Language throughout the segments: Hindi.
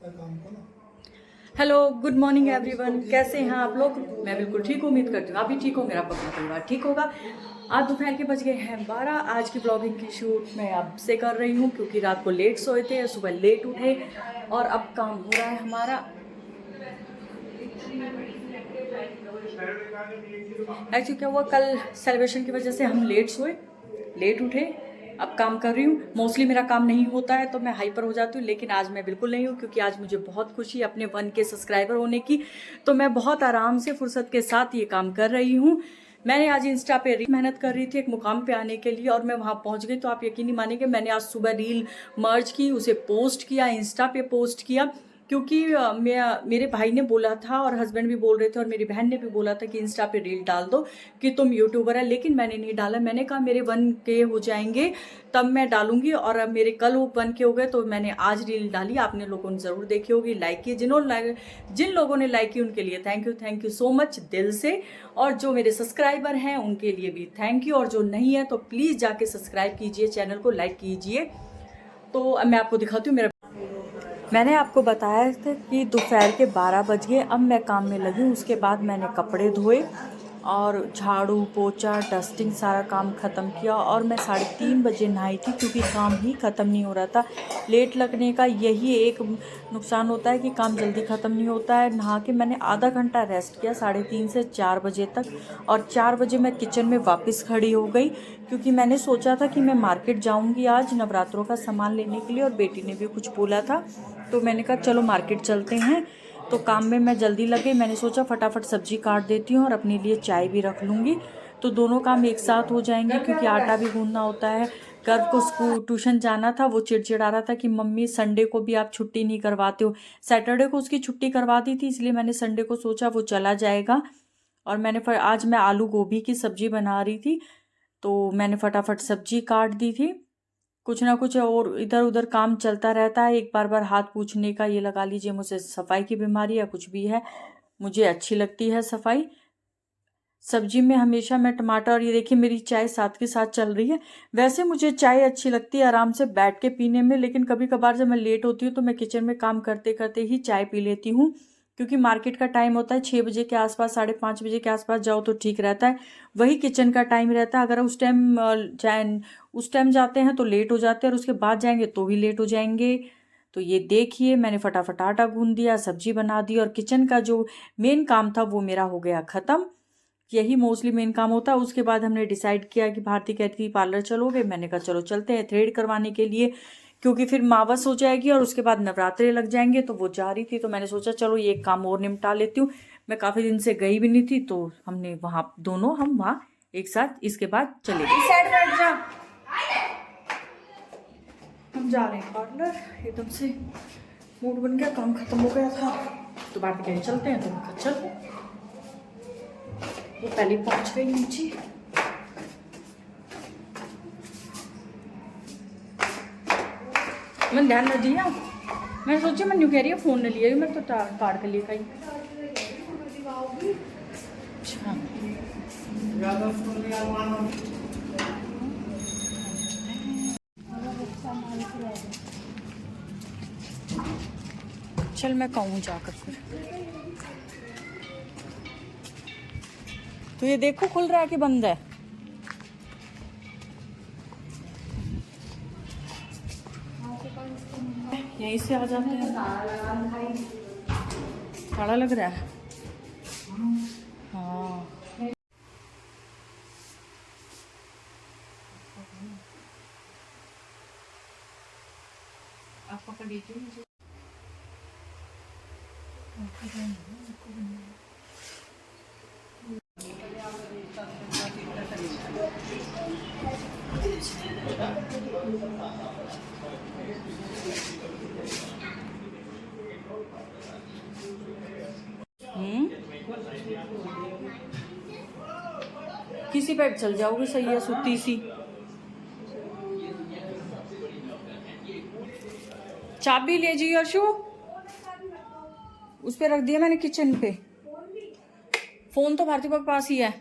Hello, good morning everyone. कैसे हैं आप लोग? मैं बिल्कुल ठीक, उम्मीद करती हूँ आप भी ठीक हो, मेरा पूरा परिवार ठीक होगा। आज दोपहर के बज गए हैं 12। आज की ब्लॉगिंग की शूट मैं अब से कर रही हूँ क्योंकि रात को लेट सोए थे, सुबह लेट उठे और अब काम हो रहा है हमारा। एक्चुअली क्या हुआ, कल सेलिब्रेशन की वजह से हम लेट सोए, लेट उठे, अब काम कर रही हूँ। मोस्टली मेरा काम नहीं होता है तो मैं हाइपर हो जाती हूँ, लेकिन आज मैं बिल्कुल नहीं हूँ क्योंकि आज मुझे बहुत खुशी है अपने 1K सब्सक्राइबर होने की। तो मैं बहुत आराम से फुर्सत के साथ ये काम कर रही हूँ। मैंने आज इंस्टा पे मेहनत कर रही थी एक मुकाम पे आने के लिए और मैं वहाँ पहुँच गई। तो आप यकीन नहीं मानेंगे, मैंने आज सुबह रील मर्ज की, उसे पोस्ट किया, इंस्टा पे पोस्ट किया क्योंकि मेरे भाई ने बोला था और हस्बैंड भी बोल रहे थे और मेरी बहन ने भी बोला था कि इंस्टा पे रील डाल दो कि तुम यूट्यूबर है, लेकिन मैंने नहीं डाला। मैंने कहा मेरे 1K हो जाएंगे तब मैं डालूंगी, और अब मेरे कल 1K हो गए तो मैंने आज रील डाली। आपने लोगों ने ज़रूर देखी होगी, लाइक की। जिन लोगों ने लाइक की उनके लिए थैंक यू सो मच दिल से, और जो मेरे सब्सक्राइबर हैं उनके लिए भी थैंक यू, और जो नहीं है तो प्लीज़ जाके सब्सक्राइब कीजिए, चैनल को लाइक कीजिए। तो अब मैं आपको दिखाती हूँ मेरा। मैंने आपको बताया था कि दोपहर के 12 बज गए, अब मैं काम में लगी हूँ। उसके बाद मैंने कपड़े धोए और झाड़ू पोछा डस्टिंग सारा काम ख़त्म किया, और मैं 3:30 बजे नहाई थी क्योंकि काम ही ख़त्म नहीं हो रहा था। लेट लगने का यही एक नुकसान होता है कि काम जल्दी ख़त्म नहीं होता है। नहा के मैंने आधा घंटा रेस्ट किया 3:30 से 4 बजे तक, और 4 बजे मैं किचन में वापस खड़ी हो गई क्योंकि मैंने सोचा था कि मैं मार्केट जाऊंगी आज नवरात्रों का सामान लेने के लिए, और बेटी ने भी कुछ बोला था तो मैंने कहा चलो मार्केट चलते हैं। तो काम में मैं जल्दी लगे, मैंने सोचा फटाफट सब्जी काट देती हूँ और अपने लिए चाय भी रख लूँगी, तो दोनों काम एक साथ हो जाएंगे क्योंकि आटा भी गूंदना होता है। गर्व को स्कूल ट्यूशन जाना था, वो चिड़चिड़ा रहा था कि मम्मी संडे को भी आप छुट्टी नहीं करवाते हो। सैटरडे को उसकी छुट्टी करवा दी थी, इसलिए मैंने संडे को सोचा वो चला जाएगा। और आज मैं आलू गोभी की सब्जी बना रही थी तो मैंने फटाफट सब्जी काट दी थी। कुछ ना कुछ और इधर उधर काम चलता रहता है, एक बार हाथ पूछने का, ये लगा लीजिए मुझे सफाई की बीमारी या कुछ भी है, मुझे अच्छी लगती है सफाई। सब्जी में हमेशा मैं टमाटर, और ये देखिए मेरी चाय साथ के साथ चल रही है। वैसे मुझे चाय अच्छी लगती है आराम से बैठ के पीने में, लेकिन कभी कभार जब मैं लेट होती हूँ तो मैं किचन में काम करते करते ही चाय पी लेती हूँ क्योंकि मार्केट का टाइम होता है 6 बजे के आसपास, 5:30 बजे के आसपास जाओ तो ठीक रहता है, वही किचन का टाइम रहता है। अगर उस टाइम जाते हैं तो लेट हो जाते हैं और उसके बाद जाएंगे तो भी लेट हो जाएंगे। तो ये देखिए मैंने फटाफट आटा गूंद दिया, सब्जी बना दी, और किचन का जो मेन काम था वो मेरा हो गया ख़त्म। यही मोस्टली मेन काम होता है। उसके बाद हमने डिसाइड किया कि भारती कहती थी पार्लर चलोगे, मैंने कहा चलो चलते हैं थ्रेड करवाने के लिए, क्योंकि फिर मावस हो जाएगी और उसके बाद नवरात्रे लग जाएंगे। तो वो जा रही थी तो मैंने सोचा चलो ये काम और निपटा लेती हूँ। मैं काफ़ी दिन से गई भी नहीं थी तो हमने हम वहाँ एक साथ इसके बाद चले गए। साइड बैठ जा, हम जा रहे हैं पार्लर। एकदम से मूड बन गया, काम खत्म हो गया था तो भारती कह रही चलते हैं, तो मैं कहा चल। वो पहले पहुंच गई नीचे। मैंने ध्यान न दिया, मैं सोची मैं न्यू कह रही है फ़ोन ने लिया, मैं तो काट के लिए खाई। अच्छा चल मैं कहूँ जाकर फिर। तो ये देखो खुल रहा है कि बंद है। यहीं से आ जाते हैं। ताला लग रहा है। हाँ आप पकड़ लीजिए। किसी पे चल जाओगे, सही है सूती सी। चाबी ले जी अर्शु, उस पे रख दिया मैंने किचन पे। फोन तो भारती के पास ही है।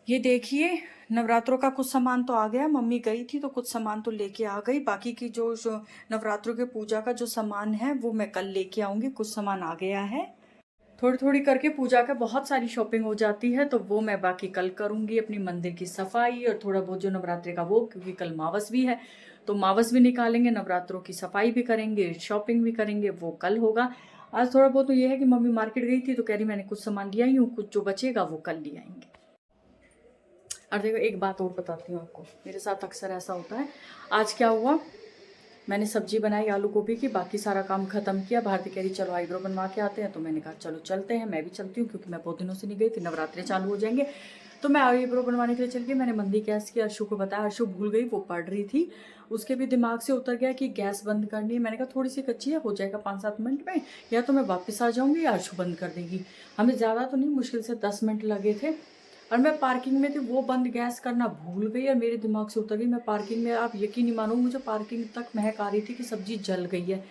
ये देखिए नवरात्रों का कुछ सामान तो आ गया, मम्मी गई थी तो कुछ सामान तो लेके आ गई। बाकी की जो नवरात्रों के पूजा का जो सामान है वो मैं कल लेके आऊंगी। कुछ सामान आ गया है, थोड़ी थोड़ी करके पूजा का बहुत सारी शॉपिंग हो जाती है, तो वो मैं बाकी कल करूंगी। अपनी मंदिर की सफाई और थोड़ा बहुत जो नवरात्रि का वो, क्योंकि कल मावस भी है तो मावस भी निकालेंगे, नवरात्रों की सफाई भी करेंगे, शॉपिंग भी करेंगे, वो कल होगा। आज थोड़ा बहुत तो ये है कि मम्मी मार्केट गई थी तो कह रही मैंने कुछ सामान लिया ही हूँ, कुछ जो बचेगा वो कल ले आएंगे। और देखो एक बात और बताती हूँ आपको, मेरे साथ अक्सर ऐसा होता है। आज क्या हुआ, मैंने सब्जी बनाई आलू गोभी की, बाकी सारा काम खत्म किया। भारती कह रही चलो आईब्रो बनवा के आते हैं, तो मैंने कहा चलो चलते हैं, मैं भी चलती हूँ क्योंकि मैं बहुत दिनों से नहीं गई थी, नवरात्रे चालू हो जाएंगे। तो मैं आईब्रो बनवाने के लिए चल गई। मैंने मंदी गैस की, अर्शु को बताया, अर्शु भूल गई, वो पढ़ रही थी, उसके भी दिमाग से उतर गया कि गैस बंद करनी है। मैंने कहा थोड़ी सी कच्ची है, हो जाएगा 5-7 मिनट में, या तो मैं वापस आ जाऊँगी या अर्शु बंद कर देगी। हमें ज़्यादा तो नहीं, मुश्किल से 10 मिनट लगे थे। और मैं पार्किंग में थी, वो बंद गैस करना भूल गई और मेरे दिमाग से उतर गई। मैं पार्किंग में, आप यकीन नहीं मानो, मुझे पार्किंग तक महक आ रही थी कि सब्जी जल गई है।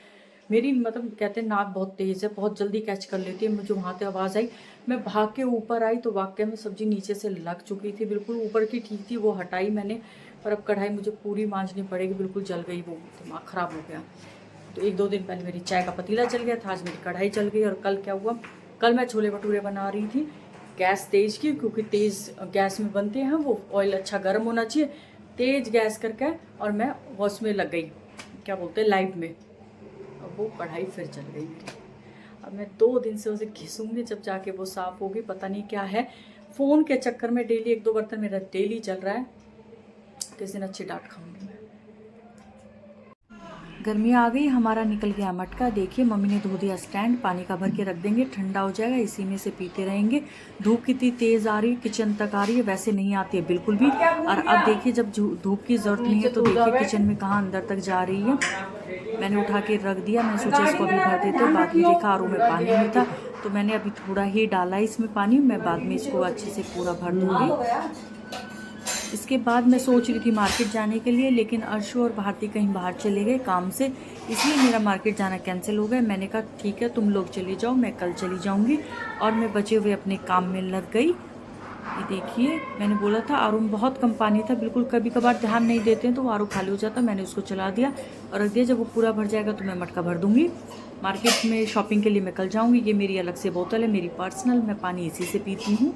मेरी मतलब कहते हैं नाक बहुत तेज़ है, बहुत जल्दी कैच कर लेती है। मुझे वहाँ से आवाज़ आई, मैं भाग के ऊपर आई तो वाकई में सब्जी नीचे से लग चुकी थी, बिल्कुल ऊपर की ठीक थी, वो हटाई मैंने। पर अब कढ़ाई मुझे पूरी मांजनी पड़ेगी, बिल्कुल जल गई, वो दिमाग ख़राब हो गया। तो 1-2 दिन पहले मेरी चाय का पतीला जल गया था, आज मेरी कढ़ाई जल गई। और कल क्या हुआ, कल मैं छोले भटूरे बना रही थी, गैस तेज़ की, क्योंकि तेज़ गैस में बनते हैं वो, ऑयल अच्छा गर्म होना चाहिए, तेज़ गैस करके, और मैं उसमें लग गई, क्या बोलते हैं, लाइव में। अब वो कढ़ाई फिर जल गई मेरी। अब मैं 2 दिन से उसे घिसूंगी, जब जाके वो साफ़ होगी। पता नहीं क्या है, फ़ोन के चक्कर में डेली 1-2 बर्तन मेरा डेली चल रहा है। किस दिन अच्छी डांट खाऊंगी मैं। गर्मी आ गई, हमारा निकल गया मटका। देखिए मम्मी ने धो दिया स्टैंड, पानी का भर के रख देंगे, ठंडा हो जाएगा, इसी में से पीते रहेंगे। धूप कितनी तेज़ आ रही है, किचन तक आ रही है, वैसे नहीं आती है बिल्कुल भी। और अब देखिए जब धूप की ज़रूरत नहीं है तो देखिए किचन में कहाँ अंदर तक जा रही है। मैंने उठा के रख दिया, मैंने सोचा इसको अभी भर देते, बाद में देखा आर ओ में पानी नहीं था तो मैंने अभी थोड़ा ही डाला इसमें पानी, मैं बाद में इसको अच्छे से पूरा भर दूँगी। इसके बाद मैं सोच रही थी मार्केट जाने के लिए, लेकिन अर्शु और भारती कहीं बाहर चले गए काम से, इसलिए मेरा मार्केट जाना कैंसिल हो गया। मैंने कहा ठीक है तुम लोग चले जाओ, मैं कल चली जाऊंगी। और मैं बचे हुए अपने काम में लग गई। ये देखिए मैंने बोला था आर ओ में बहुत कम पानी था, बिल्कुल कभी कभार ध्यान नहीं देते हैं तो आर ओ खाली हो जाता, मैंने उसको चला दिया और रख दिया। जब वो पूरा भर जाएगा तो मैं मटका भर दूंगी। मार्केट में शॉपिंग के लिए मैं कल जाऊँगी। ये मेरी अलग से बोतल है, मेरी पर्सनल, मैं पानी इसी से पीती हूँ।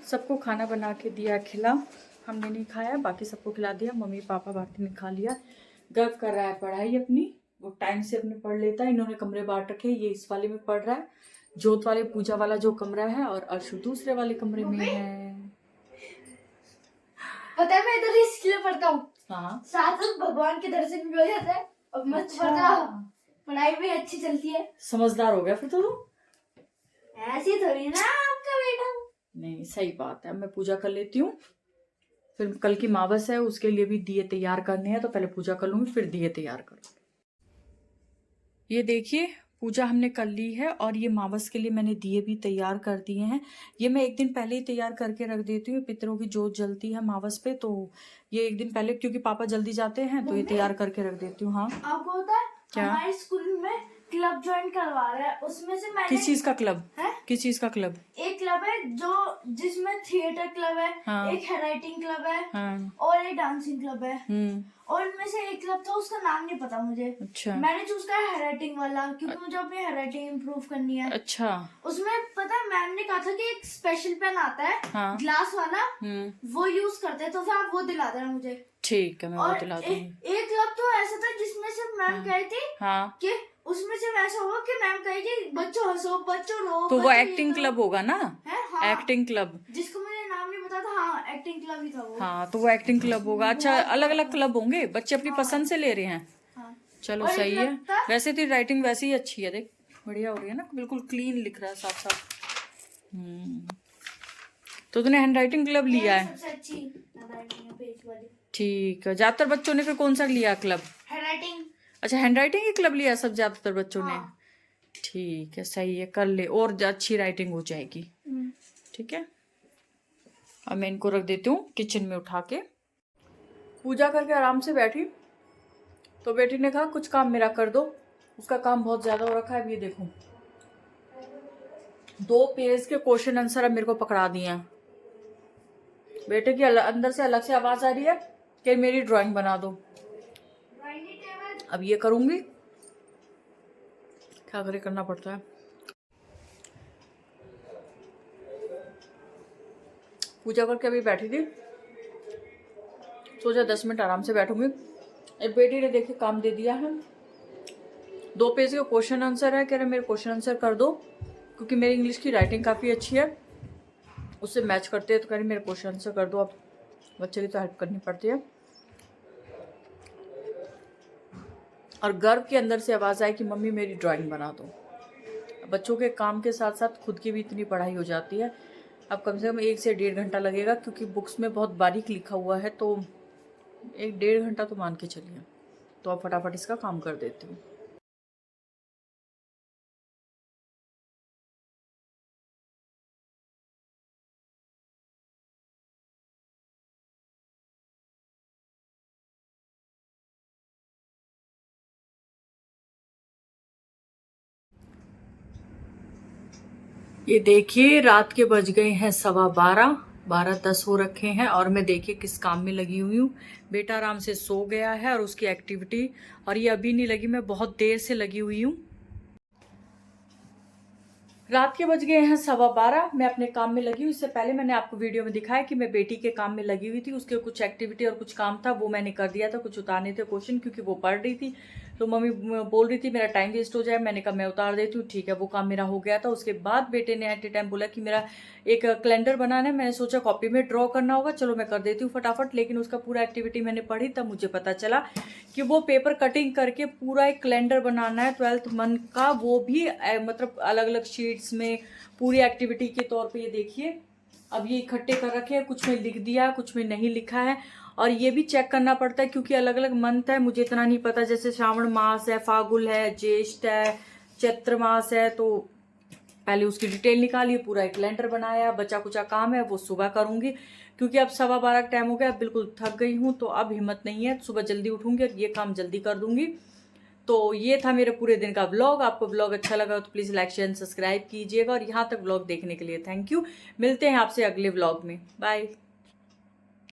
सबको खाना बना के दिया, खिला, हमने नहीं खाया, बाकी सबको खिला दिया। मम्मी पापा भारती ने खा लिया। गर्व कर रहा है पढ़ाई अपनी, वो टाइम से अपने पढ़ लेता है। इन्होंने कमरे बांट रखे, ये इस वाले में पढ़ रहा है, जोत वाले पूजा वाला जो कमरा है, और अर्शु दूसरे वाले कमरे में है। पता है मैं इधर इसलिए पढ़ता हूँ, हाँ साथ में भगवान के दर्शन भी हो जाता है और मस्त पढ़ाई भी अच्छी चलती है। समझदार हो गया फिर तो। ऐसी थोड़ी ना आपका बेटा। नहीं सही बात है, मैं पूजा कर लेती हूँ, फिर कल की मावस है, उसके लिए भी दिए तैयार करने हैं, तो पहले पूजा कर लूंगी फिर दिए तैयार करूँगी। ये देखिए पूजा हमने कर ली है और ये मावस के लिए मैंने दिए भी तैयार कर दिए हैं। ये मैं एक दिन पहले ही तैयार करके रख देती हूँ, पितरों की जोत जलती है मावस पे, तो ये एक दिन पहले, क्योंकि पापा जल्दी जाते हैं तो ये तैयार करके रख देती हूँ। हाँ आपको होता है क्या, हमारे स्कूल में क्लब ज्वाइन करवा रहा है, उसमें से मैंने किस चीज का क्लब है? किस चीज का क्लब? एक क्लब है जो जिसमें थिएटर क्लब है, हाँ। एक हैंडराइटिंग क्लब है, हाँ। और एक डांसिंग क्लब है। और इनमें से एक क्लब था, उसका नाम नहीं पता मुझे। अच्छा। मैंने चूज किया हैंडराइटिंग वाला क्योंकि मुझे अपनी हैंडराइटिंग इम्प्रूव करनी है। अच्छा। उसमें पता है मैम ने कहा था कि एक स्पेशल पेन आता है, हाँ। ग्लास वाला, वो यूज करते हैं, तो फिर आप वो दिला देना मुझे। ठीक है मैं वो दिला दूंगी। एक क्लब तो ऐसा था जिसमें से मैम कही थी कि उसमें से ऐसा होगा कि मैम कहेगी बच्चों हंसो, बच्चों रो, तो वो एक्टिंग क्लब होगा ना? है हाँ, एक्टिंग क्लब, जिसको मुझे नाम नहीं पता था। हाँ एक्टिंग क्लब ही था वो। हाँ तो वो एक्टिंग क्लब होगा। अच्छा अलग अलग क्लब होंगे, बच्चे अपनी पसंद से ले रहे हैं। हाँ। चलो सही है। वैसे तेरी राइटिंग वैसे ही अच्छी है, देख बढ़िया हो रही है ना, बिल्कुल क्लीन लिख रहा है साफ साफ। तो तूने हैंड राइटिंग क्लब लिया है? सबसे अच्छी हैंडराइटिंग है पेज वाली। ठीक है। ज्यादातर बच्चों ने फिर कौन सा लिया क्लब? हैंडराइटिंग। अच्छा हैंड राइटिंग ही क्लब लिया सब ज्यादातर बच्चों ने। ठीक है सही है, कर ले और अच्छी राइटिंग हो जाएगी। ठीक है अब मैं इनको रख देती हूँ किचन में उठा के। पूजा करके आराम से बैठी तो बेटी ने कहा कुछ काम मेरा कर दो, उसका काम बहुत ज्यादा हो रखा है। अब ये देखो 2 पेज के क्वेश्चन आंसर अब मेरे को पकड़ा दिए हैं। बेटे की अंदर से अलग से आवाज आ रही है कि मेरी ड्राइंग बना दो। अब ये करूंगी, क्या करे, करना पड़ता है। पूजा करके अभी बैठी थी, सोचा 10 मिनट आराम से बैठूंगी। एक बेटी ने देखिए काम दे दिया है, 2 पेज का क्वेश्चन आंसर है। कह रहे मेरे क्वेश्चन आंसर कर दो, क्योंकि मेरी इंग्लिश की राइटिंग काफ़ी अच्छी है, उससे मैच करते हैं। तो कह रही मेरे क्वेश्चन आंसर कर दो। अब बच्चे की तो हेल्प करनी पड़ती है। और गर्व के अंदर से आवाज़ आई कि मम्मी मेरी ड्राइंग बना दो। बच्चों के काम के साथ साथ खुद की भी इतनी पढ़ाई हो जाती है। अब कम से कम 1 से 1.5 घंटा लगेगा, क्योंकि बुक्स में बहुत बारीक लिखा हुआ है, तो 1-1.5 घंटा तो मान के चलिए। तो अब फटाफट इसका काम कर देती हूँ। ये देखिए रात के बज गए हैं 12:15, 12:10 हो रखे हैं, और मैं देखिए किस काम में लगी हुई हूँ। बेटा आराम से सो गया है और उसकी एक्टिविटी, और ये अभी नहीं लगी, मैं बहुत देर से लगी हुई हूँ। रात के बज गए हैं 12:15, मैं अपने काम में लगी हूँ। इससे पहले मैंने आपको वीडियो में दिखाया कि मैं बेटी के काम में लगी हुई थी। उसके कुछ एक्टिविटी और कुछ काम था, वो मैंने कर दिया था। कुछ उतारने थे क्वेश्चन, क्योंकि वो पढ़ रही थी, तो मम्मी बोल रही थी मेरा टाइम वेस्ट हो जाए। मैंने कहा मैं उतार देती हूँ, ठीक है। वो काम मेरा हो गया था। उसके बाद बेटे ने एट ए टाइम बोला कि मेरा एक कैलेंडर बनाना है। मैंने सोचा कॉपी में ड्रॉ करना होगा, चलो मैं कर देती हूँ फटाफट। लेकिन उसका पूरा एक्टिविटी मैंने पढ़ी, तब मुझे पता चला कि वो पेपर कटिंग करके पूरा एक कैलेंडर बनाना है 12th मंथ का, वो भी मतलब अलग अलग शीट्स में पूरी एक्टिविटी के तौर पे। ये देखिए अब ये इकट्ठे कर रखे हैं, कुछ में लिख दिया, कुछ में नहीं लिखा है। और ये भी चेक करना पड़ता है, क्योंकि अलग अलग मंथ है, मुझे इतना नहीं पता। जैसे श्रावण मास है, फागुन है, ज्येष्ठ है, चैत्र मास है, तो पहले उसकी डिटेल निकाली, पूरा एक कैलेंडर बनाया। बचा कुचा काम है वो सुबह करूंगी, क्योंकि अब 12:15 का टाइम हो गया, बिल्कुल थक गई हूँ, तो अब हिम्मत नहीं है। सुबह जल्दी उठूंगी और ये काम जल्दी कर दूंगी। तो ये था मेरे पूरे दिन का व्लॉग। आपको व्लॉग अच्छा लगा तो प्लीज़ लाइक शेयर सब्सक्राइब कीजिएगा, और यहाँ तक व्लॉग देखने के लिए थैंक यू। मिलते हैं आपसे अगले व्लॉग में, बाय।